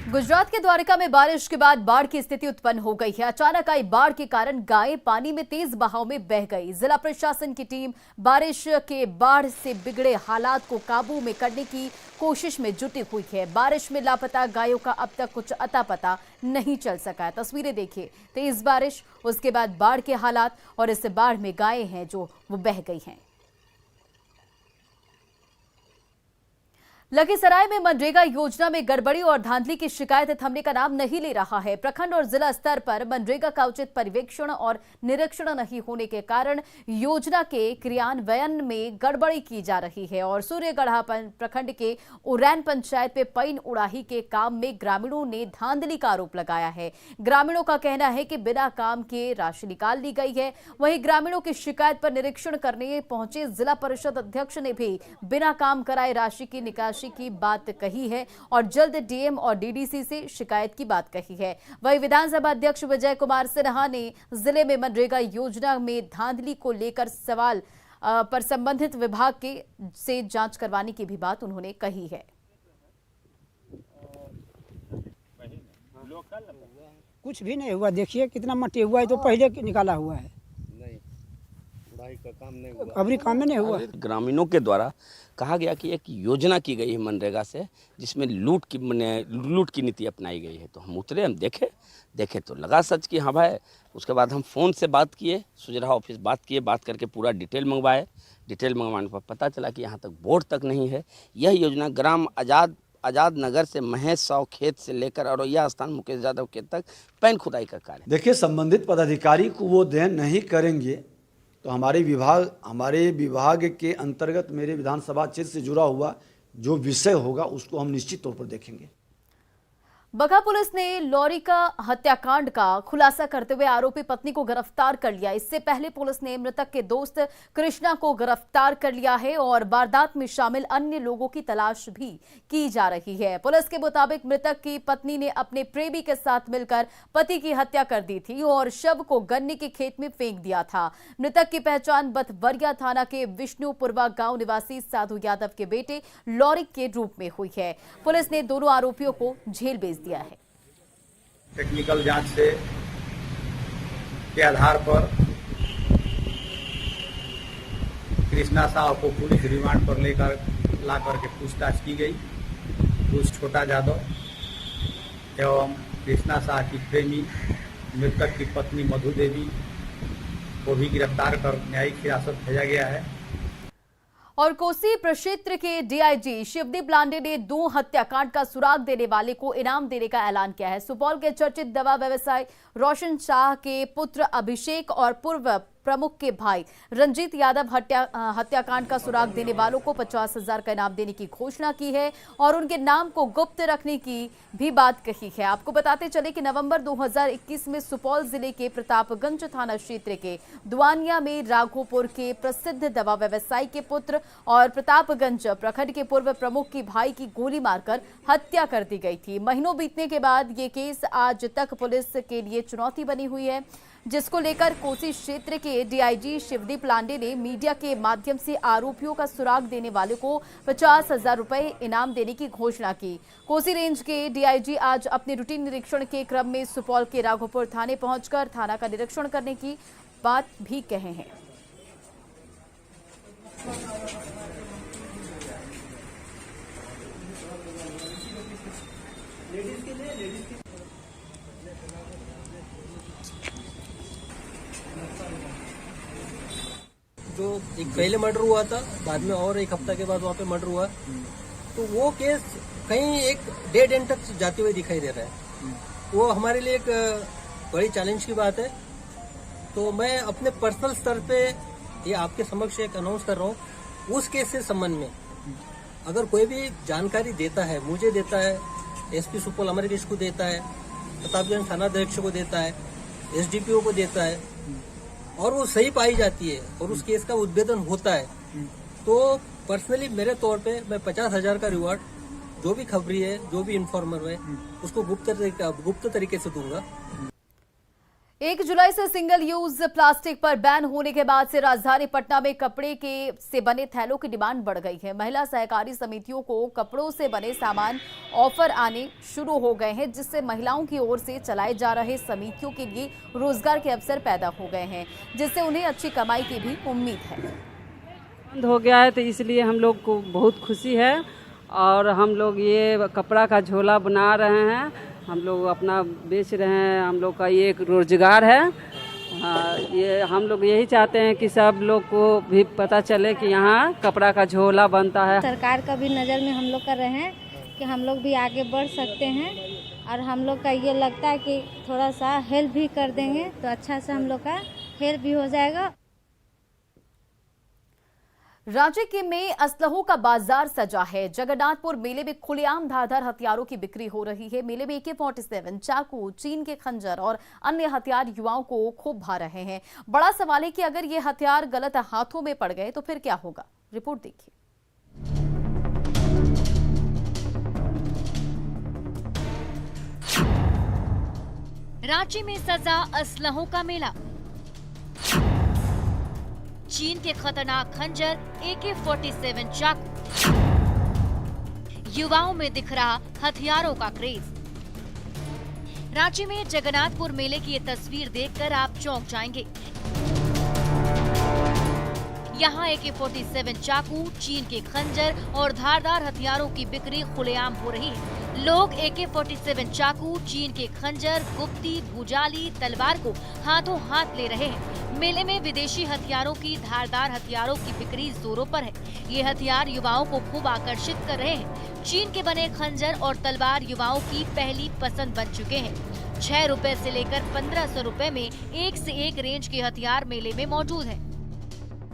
गुजरात के द्वारका में बारिश के बाद बाढ़ की स्थिति उत्पन्न हो गई है। अचानक आई बाढ़ के कारण गायें पानी में तेज बहाव में बह गई। जिला प्रशासन की टीम बारिश के बाढ़ से बिगड़े हालात को काबू में करने की कोशिश में जुटी हुई है। बारिश में लापता गायों का अब तक कुछ अता पता नहीं चल सका है। तस्वीरें देखिए, तेज बारिश, उसके बाद बाढ़ के हालात और इस बाढ़ में गायें हैं जो वो बह गई हैं। लखीसराय में मनरेगा योजना में गड़बड़ी और धांधली की शिकायत थमने का नाम नहीं ले रहा है। प्रखंड और जिला स्तर पर मनरेगा का उचित पर्यवेक्षण और निरीक्षण नहीं होने के कारण योजना के क्रियान्वयन में गड़बड़ी की जा रही है और सूर्यगढ़ा प्रखंड के उरैन पंचायत में पईन उड़ाही के काम में ग्रामीणों ने धांधली का आरोप लगाया है। ग्रामीणों का कहना है कि बिना काम के राशि निकाल ली गई है। वहीं ग्रामीणों की शिकायत पर निरीक्षण करने पहुंचे जिला परिषद अध्यक्ष ने भी बिना काम कराए राशि की निकासी की बात कही है और जल्द डीएम और डीडीसी से शिकायत की बात कही है। वहीं विधानसभा अध्यक्ष विजय कुमार सिन्हा ने जिले में मनरेगा योजना में धांधली को लेकर सवाल पर संबंधित विभाग के से जांच करवाने की भी बात उन्होंने कही है। कुछ भी नहीं हुआ, देखिए कितना मट्टी हुआ है, तो पहले निकाला हुआ है, का काम नहीं हुआ, अभी काम में नहीं हुआ। ग्रामीणों के द्वारा कहा गया कि एक योजना की गई है मनरेगा से, जिसमें लूट की नीति अपनाई गई है। तो हम उतरे, हम देखे तो लगा सच कि हाँ भाई। उसके बाद हम फ़ोन से बात किए, सुजरा ऑफिस बात करके पूरा डिटेल मंगवाए। डिटेल मंगवाने पर पता चला कि यहाँ तक बोर्ड तक नहीं है। यह योजना ग्राम आज़ाद नगर से महेश साव खेत से लेकर औरैया स्थान मुकेश यादव खेत तक पैन खुदाई का कार्य। देखिए, संबंधित पदाधिकारी को वो देन नहीं करेंगे तो हमारे विभाग के अंतर्गत मेरे विधानसभा क्षेत्र से जुड़ा हुआ जो विषय होगा उसको हम निश्चित तौर पर देखेंगे। बगहा पुलिस ने लॉरी का हत्याकांड का खुलासा करते हुए आरोपी पत्नी को गिरफ्तार कर लिया। इससे पहले पुलिस ने मृतक के दोस्त कृष्णा को गिरफ्तार कर लिया है और वारदात में शामिल अन्य लोगों की तलाश भी की जा रही है। पुलिस के मुताबिक मृतक की पत्नी ने अपने प्रेमी के साथ मिलकर पति की हत्या कर दी थी और शव को गन्ने के खेत में फेंक दिया था। मृतक की पहचान बथबरिया थाना के विष्णुपुरवा गांव निवासी साधु यादव के बेटे लॉरी के रूप में हुई है। पुलिस ने दोनों आरोपियों को जेल भेज दिया है। टेक्निकल जांच से के आधार पर कृष्णा साहब को पुलिस रिमांड पर ला करके पूछताछ की गई। कुछ छोटा यादव एवं कृष्णा साह की प्रेमी मृतक की पत्नी मधु देवी को भी गिरफ्तार कर न्यायिक हिरासत भेजा गया है। और कोसी प्रक्षेत्र के डीआईजी शिवदीप लांडे ने 2 हत्याकांड का सुराग देने वाले को इनाम देने का ऐलान किया है। सुपौल के चर्चित दवा व्यवसायी रोशन शाह के पुत्र अभिषेक और पूर्व प्रमुख के भाई रंजीत यादव हत्याकांड का सुराग देने वालों को 50,000 का इनाम देने की घोषणा की है और उनके नाम को गुप्त रखने की भी बात कही है। आपको बताते चले कि नवंबर 2021 में सुपौल जिले के प्रतापगंज थाना क्षेत्र के दुआनिया में राघोपुर के प्रसिद्ध दवा व्यवसायी के पुत्र और प्रतापगंज प्रखंड के पूर्व प्रमुख की भाई की गोली मारकर हत्या कर दी गई थी। महीनों बीतने के बाद ये केस आज तक पुलिस के लिए चुनौती बनी हुई है, जिसको लेकर कोसी क्षेत्र के डीआईजी शिवदीप लांडे ने मीडिया के माध्यम से आरोपियों का सुराग देने वाले को 50,000 रुपए इनाम देने की घोषणा की। कोसी रेंज के डीआईजी आज अपने रूटीन निरीक्षण के क्रम में सुपौल के राघोपुर थाने पहुंचकर थाना का निरीक्षण करने की बात भी कहे हैं। जो एक पहले मर्डर हुआ था, बाद में और एक हफ्ता के बाद वहाँ पे मर्डर हुआ, तो वो केस कहीं एक डेड एंड तक जाते हुए दिखाई दे रहा है। वो हमारे लिए एक बड़ी चैलेंज की बात है। तो मैं अपने पर्सनल स्तर पे ये आपके समक्ष एक अनाउंस कर रहा हूँ, उस केस से संबंध में अगर कोई भी जानकारी देता है, मुझे देता है, एसपी सुपौल अमरकेश को देता है, प्रतापगंज थानाध्यक्ष को देता है, एसडीपीओ को देता है और वो सही पाई जाती है और उस केस का उद्भेदन होता है, तो पर्सनली मेरे तौर पे मैं 50,000 का रिवॉर्ड जो भी खबरी है, जो भी इन्फॉर्मर है, उसको गुप्त तरीके से दूंगा। 1 जुलाई से सिंगल यूज प्लास्टिक पर बैन होने के बाद से राजधानी पटना में कपड़े के से बने थैलों की डिमांड बढ़ गई है। महिला सहकारी समितियों को कपड़ों से बने सामान ऑफर आने शुरू हो गए हैं, जिससे महिलाओं की ओर से चलाए जा रहे समितियों के लिए रोजगार के अवसर पैदा हो गए हैं, जिससे उन्हें अच्छी कमाई की भी उम्मीद है। बंद हो गया है तो इसलिए हम लोग को बहुत खुशी है और हम लोग ये कपड़ा का झोला बना रहे हैं, हम लोग अपना बेच रहे हैं, हम लोग का ये एक रोजगार है। ये हम लोग यही चाहते हैं कि सब लोग को भी पता चले कि यहाँ कपड़ा का झोला बनता है। सरकार का भी नज़र में हम लोग कर रहे हैं कि हम लोग भी आगे बढ़ सकते हैं और हम लोग का ये लगता है कि थोड़ा सा हेल्प भी कर देंगे तो अच्छा से हम लोग का हेल्प भी हो जाएगा। राज्य के में असलहों का बाजार सजा है। जगन्नाथपुर मेले में खुलेआम धारदार हथियारों की बिक्री हो रही है। मेले में AK-47, चाकू, चीन के खंजर और अन्य हथियार युवाओं को खूब भा रहे हैं। बड़ा सवाल है कि अगर ये हथियार गलत हाथों में पड़ गए तो फिर क्या होगा। रिपोर्ट देखिए। रांची में सजा असलहों का मेला। चीन के खतरनाक खंजर, AK-47 चाकू, युवाओं में दिख रहा हथियारों का क्रेज। रांची में जगन्नाथपुर मेले की ये तस्वीर देखकर आप चौंक जाएंगे। यहाँ AK-47 चाकू, चीन के खंजर और धारदार हथियारों की बिक्री खुलेआम हो रही है। लोग AK-47 चाकू, चीन के खंजर, गुप्ती, भुजाली, तलवार को हाथों हाथ ले रहे हैं। मेले में विदेशी हथियारों की, धारदार हथियारों की बिक्री जोरों पर है। ये हथियार युवाओं को खूब आकर्षित कर रहे हैं। चीन के बने खंजर और तलवार युवाओं की पहली पसंद बन चुके हैं। 6 रुपए से लेकर 1500 रुपए में एक से एक रेंज के हथियार मेले में मौजूद है।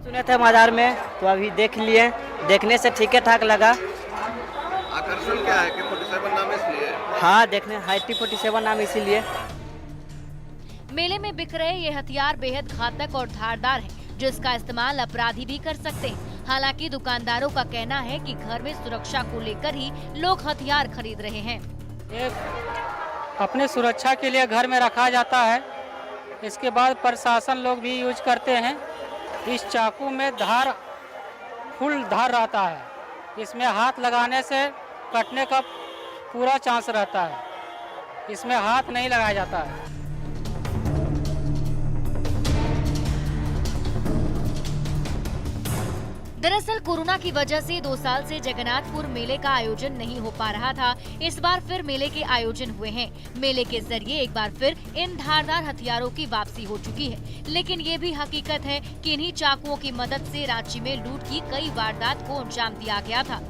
सुने थे बाजार में तो अभी देख लिए, देखने से ठीक ठाक लगा। आकर्षण क्या है कि 47 नाम इसलिए? हाँ, देखने AK-47 नाम इसीलिए। मेले में बिक रहे ये हथियार बेहद घातक और धारदार है, जिसका इस्तेमाल अपराधी भी कर सकते हैं। हालांकि दुकानदारों का कहना है कि घर में सुरक्षा को लेकर ही लोग हथियार खरीद रहे हैं। ये अपने सुरक्षा के लिए घर में रखा जाता है। इसके बाद प्रशासन लोग भी यूज करते हैं। इस चाकू में धार, फुल धार रहता है। इसमें हाथ लगाने से कटने का पूरा चांस रहता है। इसमें हाथ नहीं लगाया जाता है। दरअसल कोरोना की वजह से 2 साल से जगन्नाथपुर मेले का आयोजन नहीं हो पा रहा था। इस बार फिर मेले के आयोजन हुए हैं। मेले के जरिए एक बार फिर इन धारदार हथियारों की वापसी हो चुकी है। लेकिन ये भी हकीकत है कि इन्हीं चाकुओं की मदद से रांची में लूट की कई वारदात को अंजाम दिया गया था।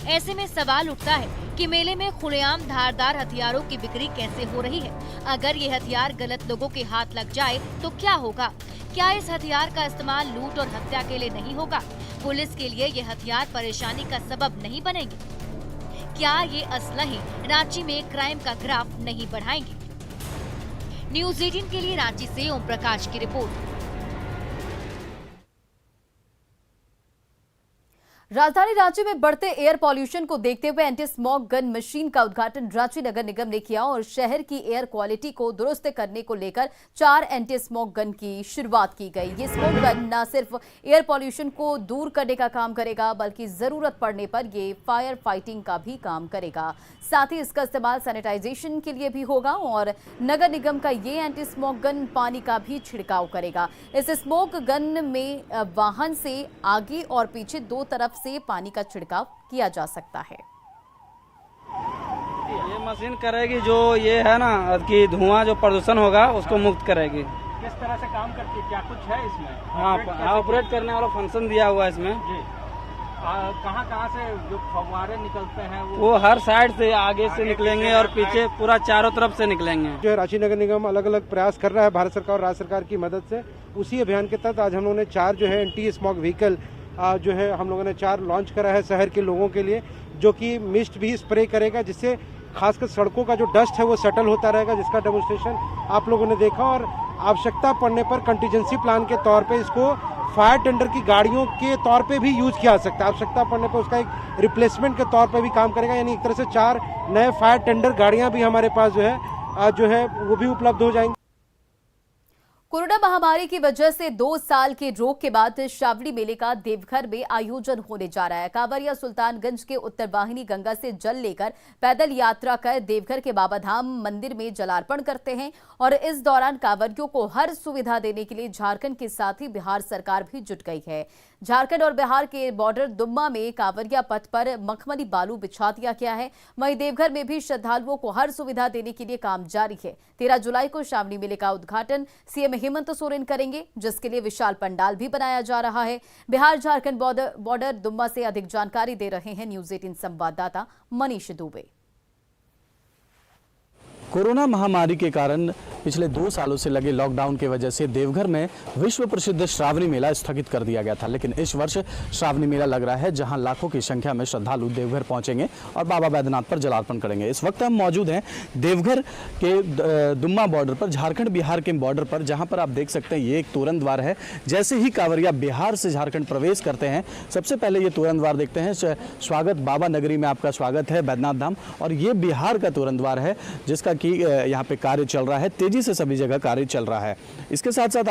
ऐसे में सवाल उठता है कि मेले में खुलेआम धारदार हथियारों की बिक्री कैसे हो रही है। अगर ये हथियार गलत लोगों के हाथ लग जाए तो क्या होगा? क्या इस हथियार का इस्तेमाल लूट और हत्या के लिए नहीं होगा? पुलिस के लिए ये हथियार परेशानी का सबब नहीं बनेंगे? क्या ये असलहे रांची में क्राइम का ग्राफ नहीं बढ़ाएंगे? न्यूज़ 18 के लिए रांची से ओम प्रकाश की रिपोर्ट। राजधानी रांची में बढ़ते एयर पॉल्यूशन को देखते हुए एंटी स्मॉग गन मशीन का उद्घाटन रांची नगर निगम ने किया और शहर की एयर क्वालिटी को दुरुस्त करने को लेकर 4 एंटी स्मॉग गन की शुरुआत की गई। ये स्मॉग गन न सिर्फ एयर पॉल्यूशन को दूर करने का काम करेगा, बल्कि जरूरत पड़ने पर ये फायर फाइटिंग का भी काम करेगा। साथ ही इसका इस्तेमाल सैनिटाइजेशन के लिए भी होगा और नगर निगम का ये एंटी स्मॉग गन पानी का भी छिड़काव करेगा। इस स्मॉग गन में वाहन से आगे और पीछे 2 तरफ से पानी का छिड़काव किया जा सकता है। ये मशीन करेगी जो ये है ना कि धुआं जो प्रदूषण होगा उसको मुक्त करेगी। किस तरह से काम करती है? क्या कुछ है इसमें? हाँ, ऑपरेट करने वाला फंक्शन दिया हुआ है इसमें। कहाँ से जो फव्वारे निकलते हैं वो हर साइड से आगे से निकलेंगे और पीछे पूरा चारों तरफ से निकलेंगे। जो रांची नगर निगम अलग अलग प्रयास कर रहा है भारत सरकार और राज्य सरकार की मदद से, उसी अभियान के तहत आज हम लोगों ने 4 जो है एंटी स्मॉग व्हीकल जो है हम लोगों ने 4 लॉन्च करा है शहर के लोगों के लिए, जो कि मिस्ट भी स्प्रे करेगा, जिससे खासकर सड़कों का जो डस्ट है वो सेटल होता रहेगा, जिसका डेमोन्स्ट्रेशन आप लोगों ने देखा। और आवश्यकता पड़ने पर कंटीजेंसी प्लान के तौर पे इसको फायर टेंडर की गाड़ियों के तौर पे भी यूज किया जा सकता है। आवश्यकता पड़ने पर उसका एक रिप्लेसमेंट के तौर पे भी काम करेगा। यानी एक तरह से 4 नए फायर टेंडर गाड़ियां भी हमारे पास जो है वो भी उपलब्ध हो जाएंगी। कोरोना महामारी की वजह से 2 साल के रोक के बाद श्रावणी मेले का देवघर में आयोजन होने जा रहा है। कांवरिया सुल्तानगंज के उत्तरवाहिनी गंगा से जल लेकर पैदल यात्रा कर देवघर के बाबाधाम मंदिर में जलार्पण करते हैं और इस दौरान कांवरियों को हर सुविधा देने के लिए झारखंड के साथ ही बिहार सरकार भी जुट गई है। झारखंड और बिहार के बॉर्डर दुम्मा में कांवरिया पथ पर मखमली बालू बिछा दिया गया है। वहीं देवघर में भी श्रद्धालुओं को हर सुविधा देने के लिए काम जारी है। 13 जुलाई को श्रावणी मेले का उद्घाटन सीएम हेमंत सोरेन करेंगे, जिसके लिए विशाल पंडाल भी बनाया जा रहा है। बिहार झारखंड बॉर्डर दुम्मा से अधिक जानकारी दे रहे हैं न्यूज 18 संवाददाता मनीष दुबे। कोरोना महामारी के कारण पिछले 2 सालों से लगे लॉकडाउन की वजह से देवघर में विश्व प्रसिद्ध श्रावणी मेला स्थगित कर दिया गया था, लेकिन इस वर्ष श्रावणी मेला लग रहा है, जहां लाखों की संख्या में श्रद्धालु देवघर पहुंचेंगे और बाबा बैद्यनाथ पर जलार्पण करेंगे। इस वक्त हम मौजूद हैं देवघर के दुम्मा बॉर्डर पर, झारखंड बिहार के बॉर्डर पर, जहाँ पर आप देख सकते हैं ये एक तोरण द्वार है। जैसे ही कांवरिया बिहार से झारखंड प्रवेश करते हैं, सबसे पहले ये तोरण द्वार देखते हैं। स्वागत बाबा नगरी में आपका स्वागत है, बैद्यनाथ धाम। और ये बिहार का तोरण द्वार है, जिसका कि यहाँ पे कार्य चल रहा है, तेजी से सभी जगह कार्य चल रहा है। इसके साथ साथ